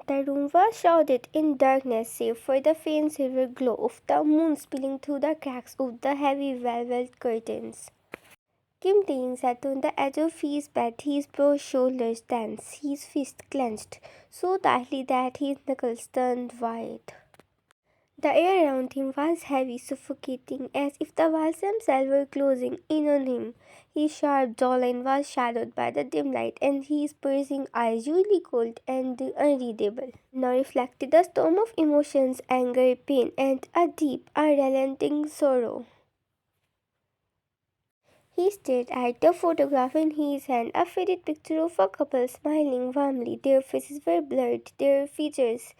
The room was shrouded in darkness save for the faint silver glow of the moon spilling through the cracks of the heavy velvet curtains. Kim Tae sat on the edge of his bed, his broad shoulders tense, his fist clenched so tightly that his knuckles turned white. The air around him was heavy, suffocating, as if the walls themselves were closing in on him. His sharp jawline was shadowed by the dim light, and his piercing eyes, usually cold and unreadable, now reflected a storm of emotions, anger, pain, and a deep, unrelenting sorrow. He stared at the photograph in his hand, a faded picture of a couple smiling warmly. Their faces were blurred, their features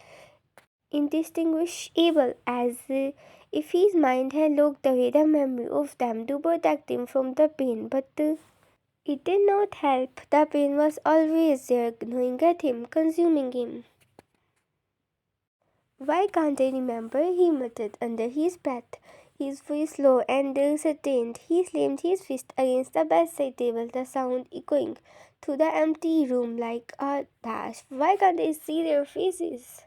indistinguishable, as if his mind had locked away the memory of them to protect him from the pain. But it did not help. The pain was always there, gnawing at him, consuming him. Why can't I remember? He muttered under his breath, his voice low and sustained. He slammed his fist against the bedside table, the sound echoing through the empty room like a dash. Why can't I see their faces?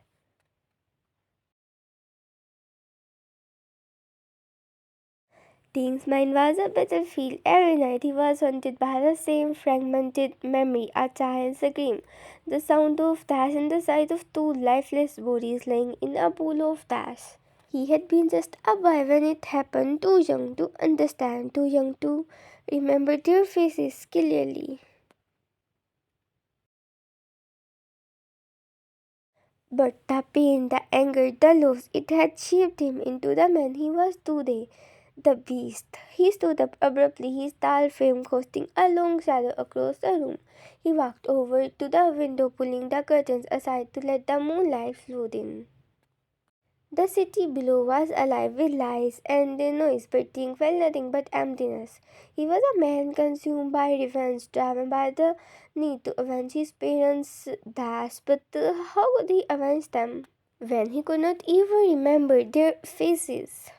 Ding's mind was a battlefield. Every night he was haunted by the same fragmented memory, a child's scream, the sound of dash, and the sight of two lifeless bodies lying in a pool of dash. He had been just a boy when it happened, too young to understand, too young to remember their faces clearly. But the pain, the anger, the loss, it had shaped him into the man he was today, the beast. He stood up abruptly, his tall frame casting a long shadow across the room. He walked over to the window, pulling the curtains aside to let the moonlight flood in. The city below was alive with lights and noise, but Ting felt nothing but emptiness. He was a man consumed by revenge, driven by the need to avenge his parents' deaths. But how could he avenge them when he could not even remember their faces?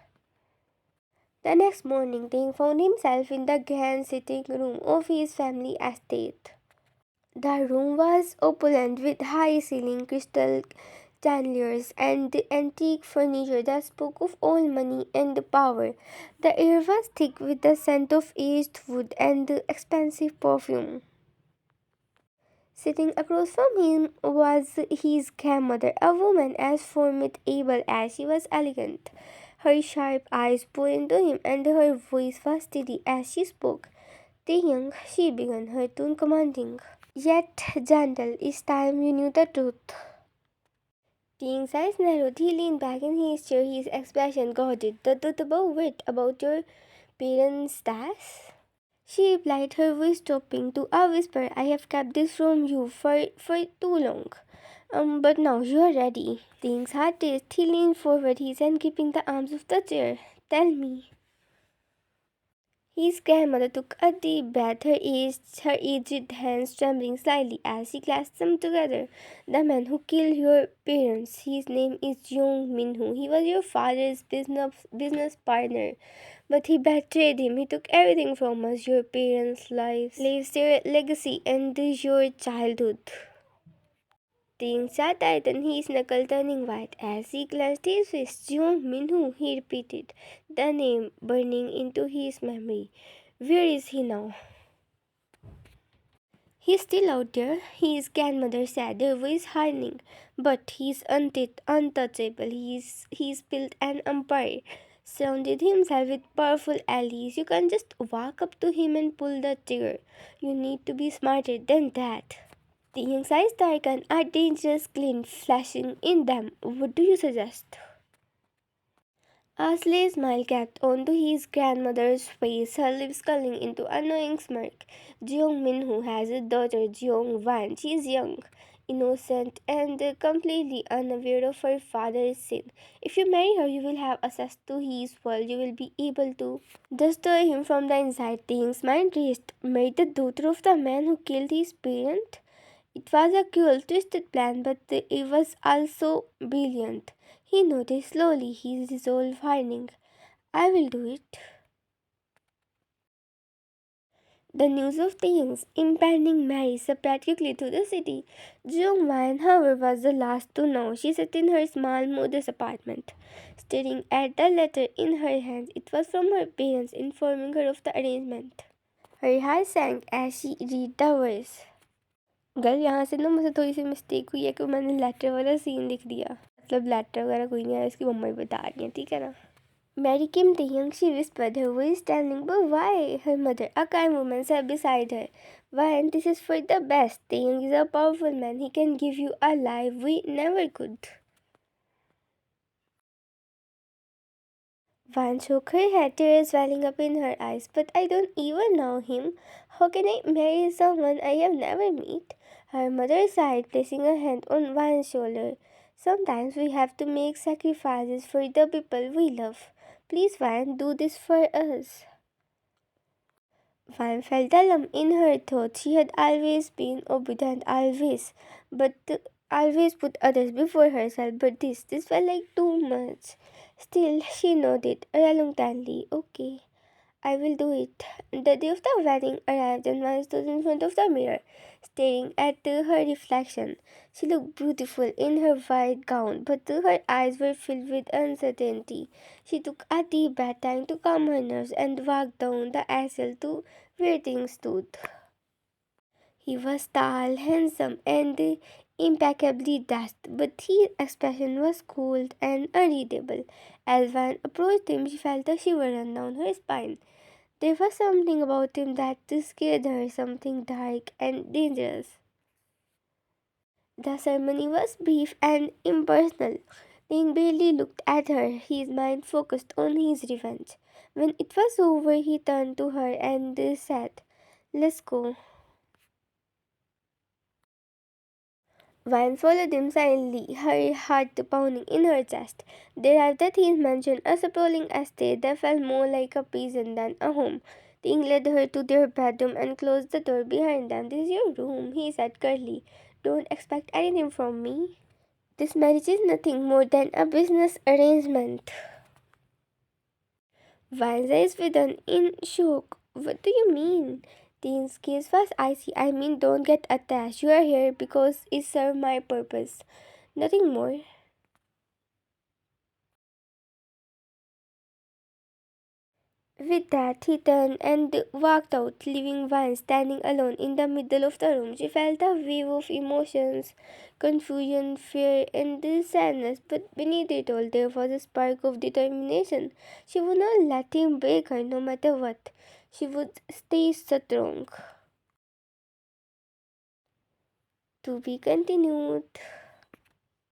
The next morning, Ting found himself in the grand sitting room of his family estate. The room was opulent with high ceiling crystal chandeliers and antique furniture that spoke of old money and power. The air was thick with the scent of aged wood and expensive perfume. Sitting across from him was his grandmother, a woman as formidable as she was elegant. Her sharp eyes poured into him, and her voice was steady as she spoke. Taehyung, she began, her tone commanding, yet gentle. It's time you knew the truth. Taehyung's eyes narrowed. He leaned back in his chair, his expression guarded. The truth about your parents' death? She replied, her voice dropping to a whisper. I have kept this from you for too long. But now you are ready. Taehyung's heart raced. He leaned forward, his hand gripping the arms of the chair. Tell me. His grandmother took a deep breath, her aged hands trembling slightly as she clasped them together. The man who killed your parents, his name is Jung Minhu. He was your father's business partner, but he betrayed him. He took everything from us, your parents' lives, their legacy, and your childhood. Ting sat tightened, his knuckle turning white as he clenched his fist. Jung Minhu, he repeated, the name burning into his memory. Where is he now? He's still out there, his grandmother said, her voice hardening. But he's untouchable. He's built an empire, surrounded himself with powerful allies. You can't just walk up to him and pull the trigger. You need to be smarter than that. The young eyes darkened, a dangerous glint flashing in them. What do you suggest? A sly smile crept onto his grandmother's face, her lips curling into a knowing smirk. Jeong Min-hoo has a daughter, Jeong Wan. She is young, innocent, and completely unaware of her father's sin. If you marry her, you will have access to his world. You will be able to destroy him from the inside. Taehyung's mind raced. Marry the daughter of the man who killed his parent? It was a cruel, twisted plan, but it was also brilliant. He nodded slowly, his resolve hardening. I will do it. The news of Taehyung's impending marriage spread quickly to the city. Jungwan, however, was the last to know. She sat in her small, modest apartment, staring at the letter in her hands. It was from her parents informing her of the arrangement. Her heart sank as she read the words. Girl यहाँ से ना मुझे थोड़ी सी mistake हुई है कि मैंने letter वाला सीन लिख दिया. मतलब लेटर वगैरह कोई नहीं है, इसकी मम्मा ही बता रही है, ठीक है ना. Mary came to Young. She whispered, her voice standing. But why? Her mother, a kind woman, sat beside her. Why? And this is for the best. Taehyung is a powerful man. He can give you a life we never could. Van shook her head, tears welling up in her eyes. But I don't even know him. How can I marry someone I have never met? Her mother sighed, placing her hand on Van's shoulder. Sometimes we have to make sacrifices for the people we love. Please, Van, do this for us. Van felt a lump in her throat. She had always been obedient, but always put others before herself. But this felt like too much. Still, she nodded reluctantly. Okay, I will do it. The day of the wedding arrived and Van stood in front of the mirror, staring at her reflection. She looked beautiful in her white gown, but her eyes were filled with uncertainty. She took a deep breath, trying to calm her nerves, and walked down the aisle to where things stood. He was tall, handsome, and impeccably dressed, but his expression was cold and unreadable. As Van approached him, she felt a shiver run down her spine. There was something about him that scared her, something dark and dangerous. The ceremony was brief and impersonal. Ling barely looked at her, his mind focused on his revenge. When it was over, he turned to her and said, "Let's go." Vine followed him silently, her heart pounding in her chest. They arrived at his mansion, a sprawling estate that felt more like a prison than a home. Ting led her to their bedroom and closed the door behind them. "This is your room," he said curtly. "Don't expect anything from me. This marriage is nothing more than a business arrangement." Vine's eyes widened in shock. "What do you mean?" Ting's gaze was icy. "I mean, don't get attached. You are here because it serves my purpose. Nothing more." With that, he turned and walked out, leaving Vine standing alone in the middle of the room. She felt a wave of emotions, confusion, fear, and sadness, but beneath it all, there was a spark of determination. She would not let him break her no matter what. She would stay strong. To be continued.